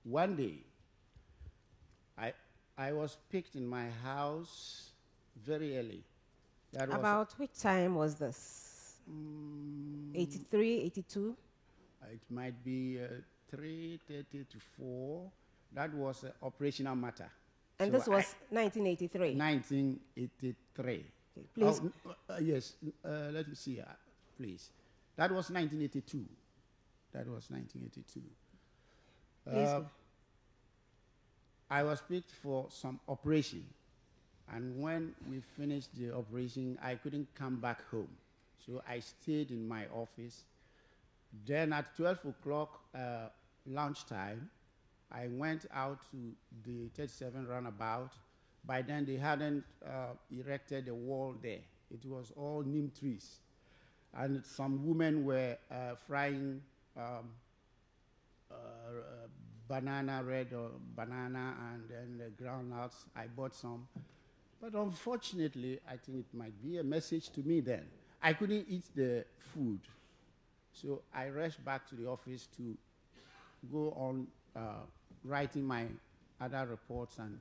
One day, I was picked in my house very early. That was About which time was this? 83, 82? it might be 3:30 to 4. That was operational matter. And So this was 1983. 1983. Okay, please. Yes, let me see, please. That was 1982. That was 1982. Please. I was picked for some operation. And when we finished the operation, I couldn't come back home. So I stayed in my office. Then at 12 o'clock lunchtime, I went out to the 37 roundabout. By then, they hadn't erected a wall there. It was all neem trees. And some women were frying banana, red or banana, and then the groundnuts. I bought some. But unfortunately, I think it might be a message to me then. I couldn't eat the food. So I rushed back to the office to go on writing my other reports and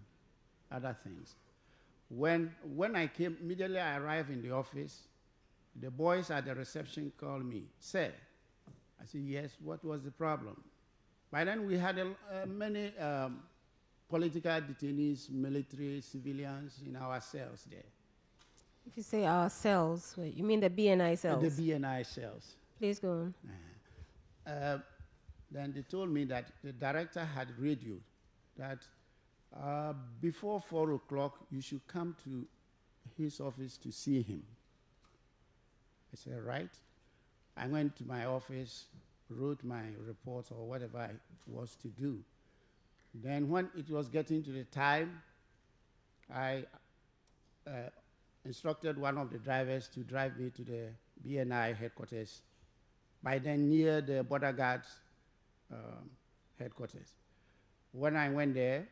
other things. When I came, immediately I arrived in the office, the boys at the reception called me. Sir, I said, yes, what was the problem? By then we had many political detainees, military, civilians in our cells there. If you say our cells, you mean the BNI cells? The BNI cells. Please go on. Then they told me that the director had radioed that before 4 o'clock, you should come to his office to see him. I said, right. I went to my office, wrote my reports or whatever I was to do. Then when it was getting to the time, I instructed one of the drivers to drive me to the BNI headquarters, by then near the border guards headquarters. When I went there,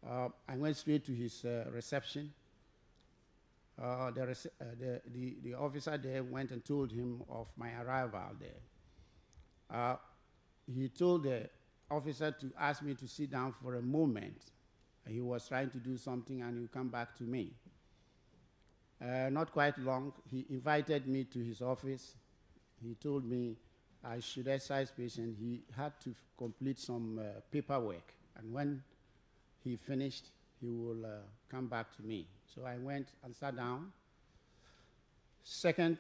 I went straight to his reception. The officer there went and told him of my arrival there. He told the officer to ask me to sit down for a moment. He was trying to do something and he'll come back to me. Not quite long, he invited me to his office. He told me I should exercise patience. He had to complete some paperwork. And when he finished, he will come back to me. So I went and sat down. Second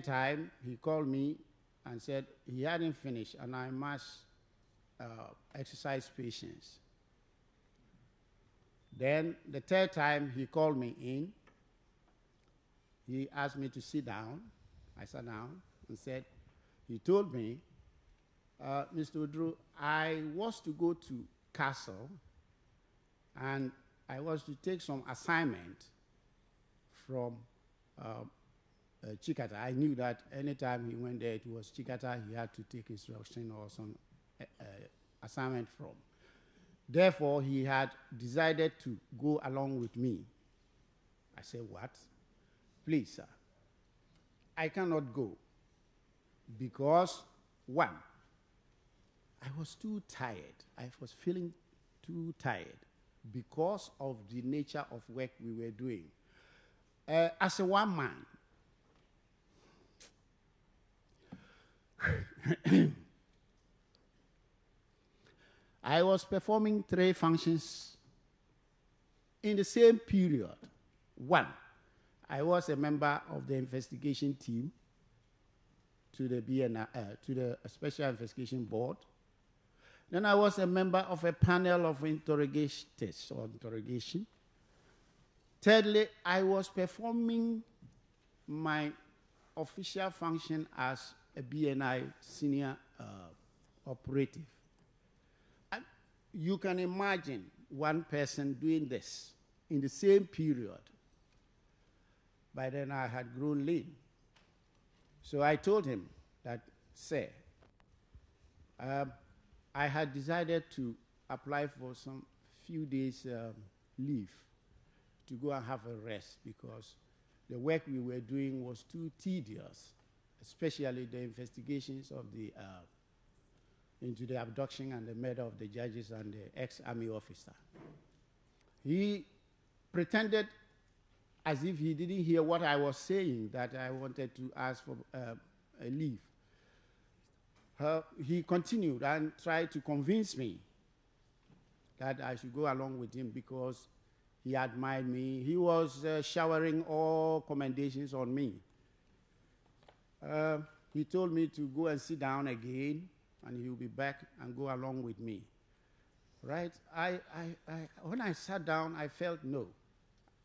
time, he called me and said he hadn't finished and I must exercise patience. Then the third time, he called me in. He asked me to sit down. I sat down and said, he told me, Mr. Oduro, I was to go to Castle and I was to take some assignment from Chikata. I knew that anytime he went there, it was Chikata he had to take instruction or some assignment from. Therefore, he had decided to go along with me. I said, what? Please, sir, I cannot go because, one, I was too tired. I was feeling too tired because of the nature of work we were doing. As a one man, I was performing 3 functions in the same period. One, I was a member of the investigation team to the BNI, to the Special Investigation Board. Then I was a member of a panel of interrogators or interrogation. Thirdly, I was performing my official function as a BNI senior operative. And you can imagine one person doing this in the same period. By then I had grown lean. So I told him that, sir, I had decided to apply for some few days leave to go and have a rest because the work we were doing was too tedious, especially the investigations of the into the abduction and the murder of the judges and the ex-army officer. He pretended as if he didn't hear what I was saying, that I wanted to ask for a leave. He continued and tried to convince me that I should go along with him because he admired me. He was showering all commendations on me. He told me to go and sit down again, and he will be back and go along with me. Right? When I sat down, I felt no.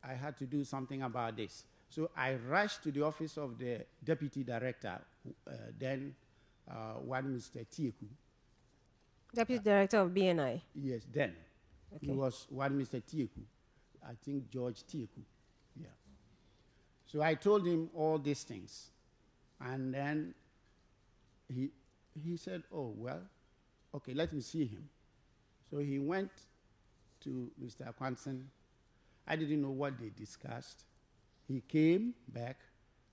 I had to do something about this. So I rushed to the office of the deputy director, then one Mr. Tieku. Deputy Director of BNI? Yes, then. Okay. He was one Mr. Tieku. I think George Tieku. Yeah. So I told him all these things. And then he said, oh, well, okay, let me see him. So he went to Mr. Quanson. I didn't know what they discussed. He came back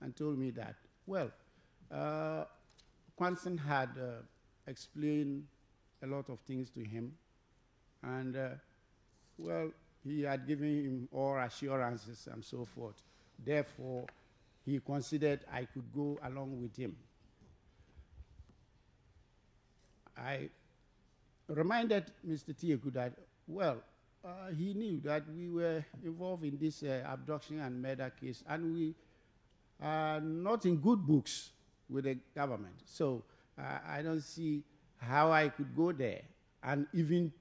and told me that, well, Quanson had explained a lot of things to him. And, well, he had given him all assurances and so forth. Therefore, he considered I could go along with him. I reminded Mr. Tieku that, well, he knew that we were involved in this abduction and murder case, and we are not in good books with the government. So I don't see how I could go there, and even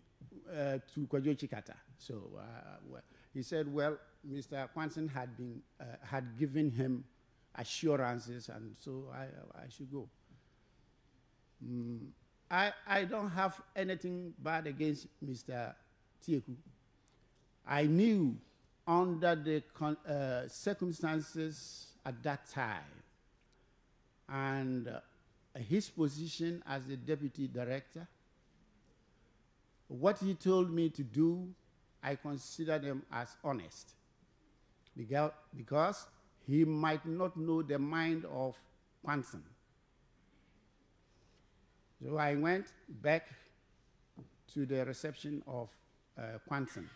to Kwajo Chikata. So well, he said, well, Mr. Quanson had given him assurances, and so I should go. I don't have anything bad against Mr. Tieku. I knew under the circumstances at that time and his position as the deputy director, what he told me to do, I consider them as honest, because he might not know the mind of Quanson. So I went back to the reception of Quanson.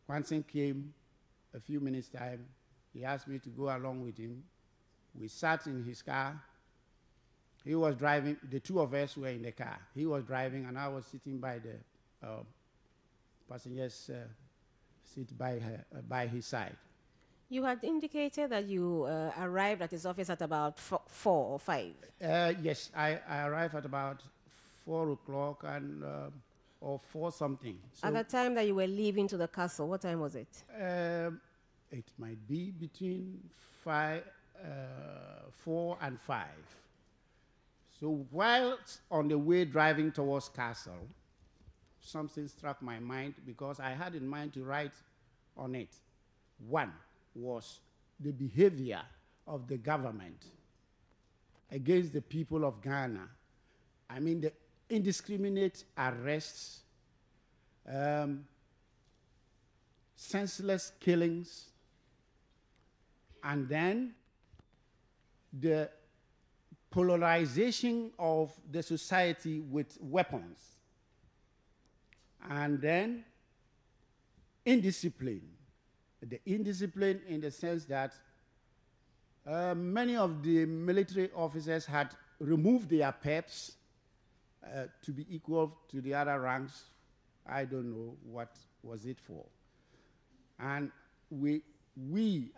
Quanson came a few minutes time. He asked me to go along with him. We sat in his car. He was driving. The two of us were in the car. He was driving, and I was sitting by the passenger's seat by his side. You had indicated that you arrived at his office at about 4 or 5. Yes, I arrived at about 4 o'clock and or 4 something. So at the time that you were leaving to the castle, what time was it? It might be between 4 and 5. So while on the way driving towards castle, something struck my mind because I had in mind to write on it. One was the behavior of the government against the people of Ghana. I mean, the indiscriminate arrests, senseless killings, and then the polarization of the society with weapons, and then indiscipline. The indiscipline in the sense that many of the military officers had removed their peps to be equal to the other ranks. I don't know what was it for. And we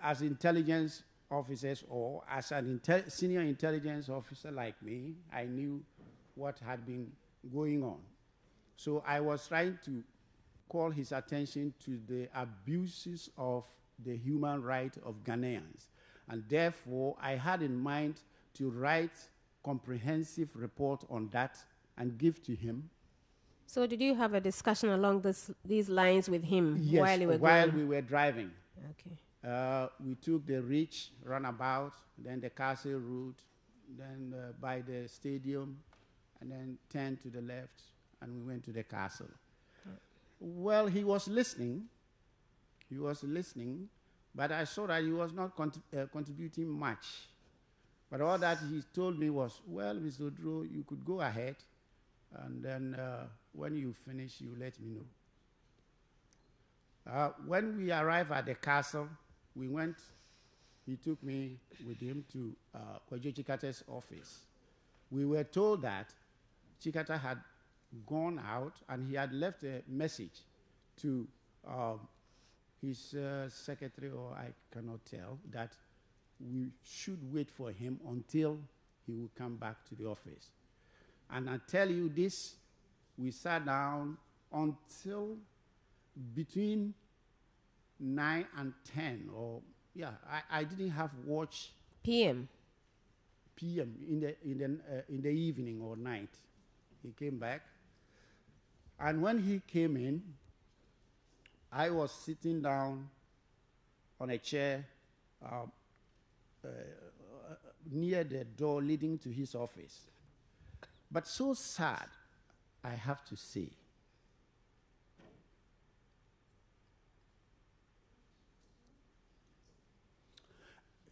as intelligence officers, or as an senior intelligence officer like me, I knew what had been going on. So I was trying to call his attention to the abuses of the human rights of Ghanaians. And therefore, I had in mind to write comprehensive report on that and give to him. So did you have a discussion along these lines with him? Yes, while you were while going? we were driving. Okay. We took the Reach roundabout, then the Castle route, then by the stadium, and then turned to the left, and we went to the castle. Well, he was listening. He was listening, but I saw that he was not contributing much. But all that he told me was, well, Mr. Oduro, you could go ahead, And then when you finish, you let me know. When we arrived at the castle, we went, he took me with him to Kwajo Chikata's office. We were told that Chikata had gone out and he had left a message to his secretary, or I cannot tell, that we should wait for him until he would come back to the office. And I tell you this, we sat down until between 9 and 10, or yeah, I didn't have watch PM in the evening or night. He came back, and when he came in, I was sitting down on a chair near the door leading to his office. But so sad, I have to say.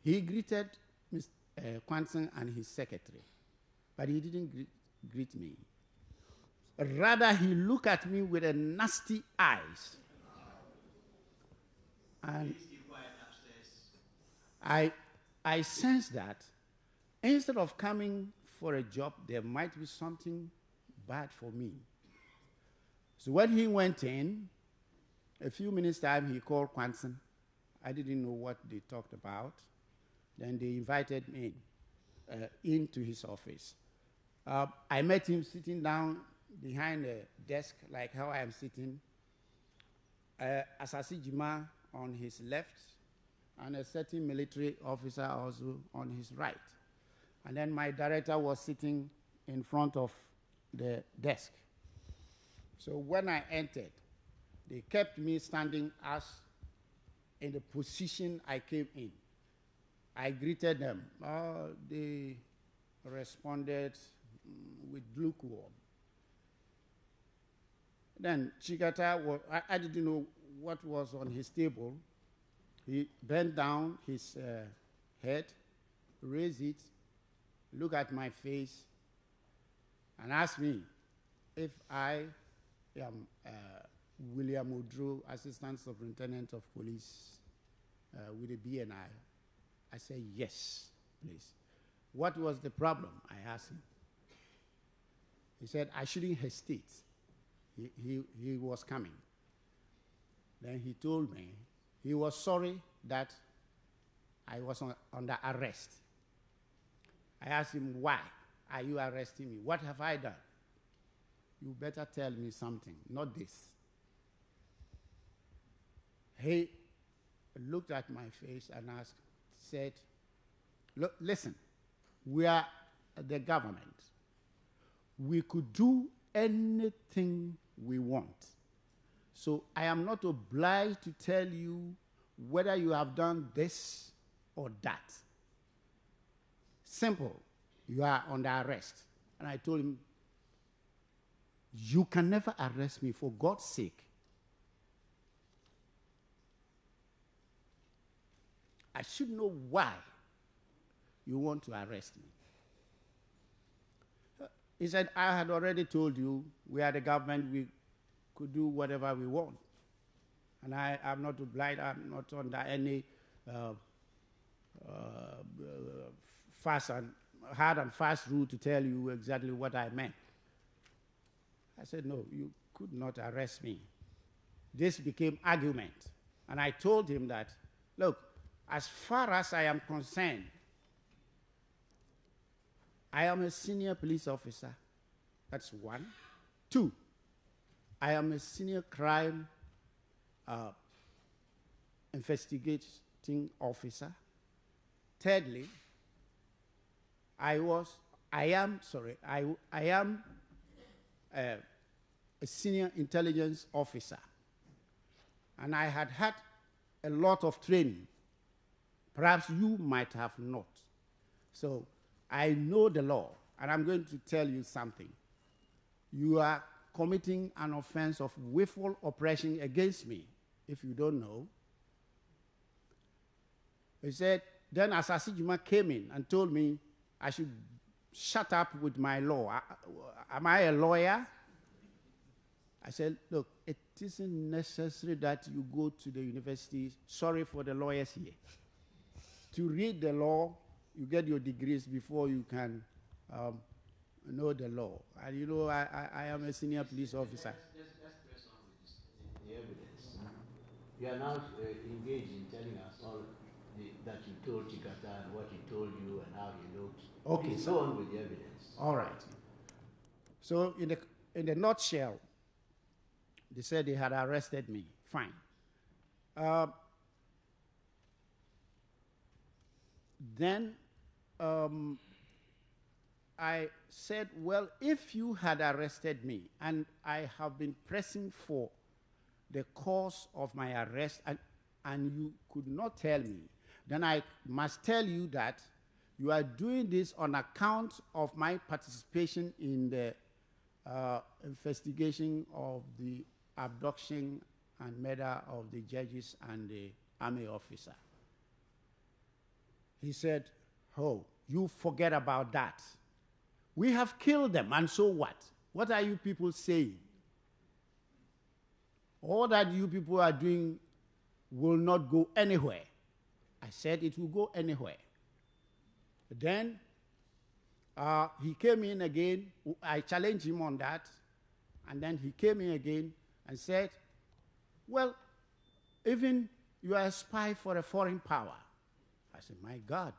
He greeted Mr. Kwanson and his secretary, but he didn't greet me. Rather, he looked at me with a nasty eyes. And I sensed that instead of coming for a job, there might be something bad for me. So when he went in, a few minutes time, he called Kwanson. I didn't know what they talked about. Then they invited me into his office. I met him sitting down behind a desk, like how I am sitting. Asaase Gyimah on his left, and a certain military officer also on his right. And then my director was sitting in front of the desk. So when I entered, they kept me standing as in the position I came in. I greeted them. They responded with lukewarm. Then Chikata, I didn't know what was on his table. He bent down his head, raised it, looked at my face, and asked me if I am William Oduro, Assistant Superintendent of Police with a BNI. I said, yes, please. What was the problem? I asked him. He said, I shouldn't hesitate. He was coming. Then he told me he was sorry that I was under arrest. I asked him, why are you arresting me? What have I done? You better tell me something, not this. He looked at my face and said, look, listen, we are the government. We could do anything we want. So I am not obliged to tell you whether you have done this or that. Simple, you are under arrest. And I told him, you can never arrest me, for God's sake. I should know why you want to arrest me. He said, I had already told you we are the government, we could do whatever we want. And I am not obliged, I'm not under any hard and fast rule to tell you exactly what I meant. I said, no, you could not arrest me. This became argument. And I told him that, look, as far as I am concerned, I am a senior police officer. That's one. Two, I am a senior crime investigating officer. Thirdly, I am a senior intelligence officer. And I had had a lot of training. Perhaps you might have not. So I know the law, and I'm going to tell you something. You are committing an offense of willful oppression against me, if you don't know. He said, then Asaase Gyimah came in and told me I should shut up with my law. Am I a lawyer? I said, look, it isn't necessary that you go to the university. Sorry for the lawyers here. To read the law, you get your degrees before you can know the law. And you know, I am a senior police officer. Let's press on with this, the evidence. You are now engaged in telling us all that you told Chikata and what he told you and how he looked. Okay. Please go on with the evidence. All right. So in the nutshell, they said they had arrested me. Fine. Then I said, well, if you had arrested me and I have been pressing for the cause of my arrest and you could not tell me, then I must tell you that you are doing this on account of my participation in the investigation of the abduction and murder of the judges and the army officer. He said, oh, you forget about that. We have killed them, and so what? What are you people saying? All that you people are doing will not go anywhere. I said it will go anywhere. Then he came in again. I challenged him on that. And then he came in again and said, well, even you are a spy for a foreign power. I said, my God,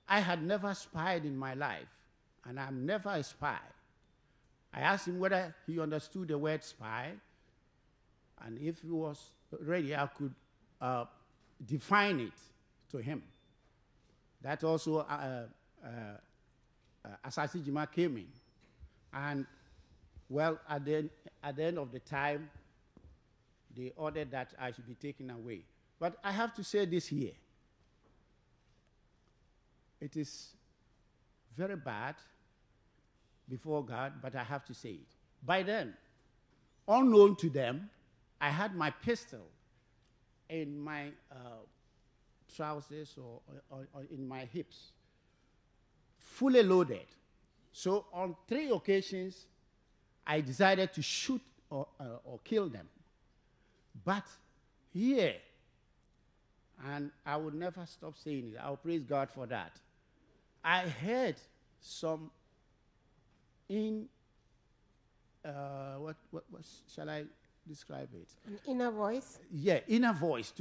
I had never spied in my life, and I'm never a spy. I asked him whether he understood the word spy, and if he was ready, I could define it to him. That also Asaase Gyimah came in. And, well, at the end of the time, they ordered that I should be taken away. But I have to say this here. It is very bad before God, but I have to say it. By then, unknown to them, I had my pistol in my trousers or in my hips, fully loaded. So on 3 occasions, I decided to shoot or kill them. But here, and I would never stop saying it, I'll praise God for that, I heard some what shall I describe it? An inner voice? Yeah, inner voice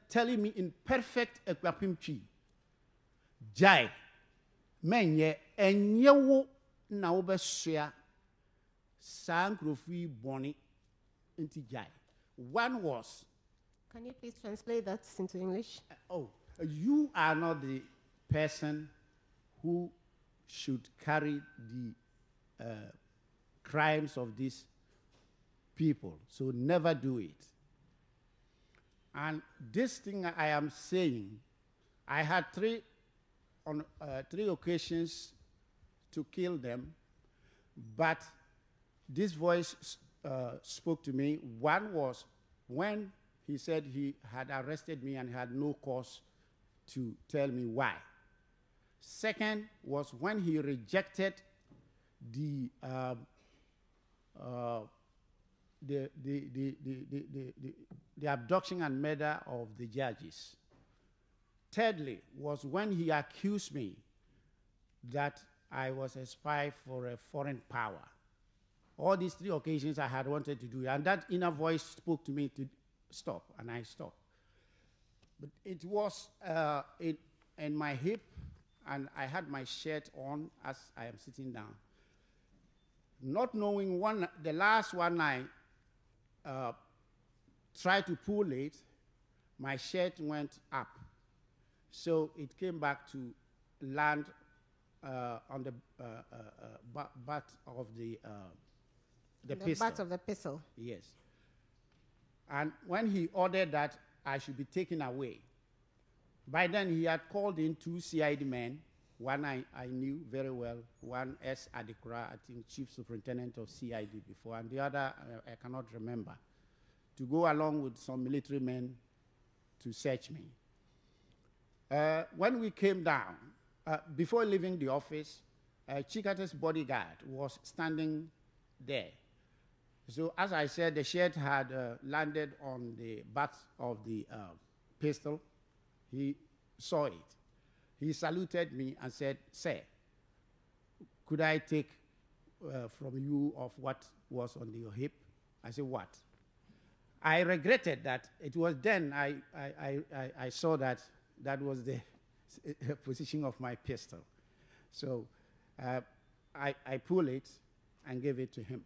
telling me in perfect ekwapimchi. Jai, menye enyewo na obesua sankrofui boni inti jai. One was. Can you please translate that into English? You are not the person who should carry the crimes of these people. So never do it. And this thing I am saying, I had 3 occasions to kill them, but this voice spoke to me. One was when he said he had arrested me and had no cause to tell me why. Second was when he rejected the abduction and murder of the judges. Thirdly was when he accused me that I was a spy for a foreign power. All these 3 occasions I had wanted to do, and that inner voice spoke to me to stop, and I stopped. But it was in my hip, and I had my shirt on as I am sitting down. Not knowing the last one I tried to pull it, my shirt went up. So it came back to land on the butt of the pistol. The butt of the pistol. Yes. And when he ordered that I should be taken away, by then he had called in 2 CID men. One I knew very well, one S. Adikura, I think Chief Superintendent of CID before, and the other I cannot remember, to go along with some military men to search me. When we came down, before leaving the office, Chikata's bodyguard was standing there. So as I said, the shed had landed on the butt of the pistol. He saw it. He saluted me and said, "Sir, could I take from you of what was on your hip?" I said, "What?" I regretted that. It was then I saw that was the position of my pistol. So I pulled it and gave it to him.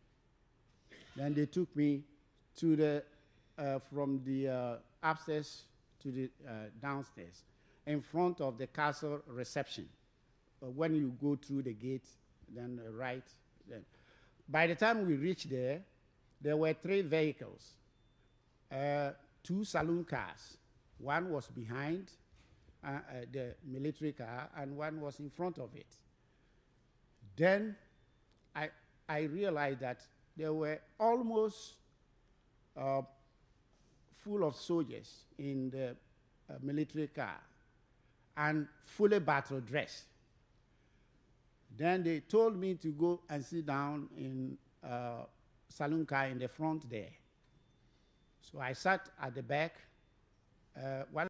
Then they took me to the from the upstairs to the downstairs, in front of the castle reception. When you go through the gate, then right. Then. By the time we reached there were 3 vehicles, 2 saloon cars. One was behind the military car, and one was in front of it. Then I realized that there were almost full of soldiers in the military car and fully battle dressed. Then they told me to go and sit down in saloon car in the front there. So I sat at the back. One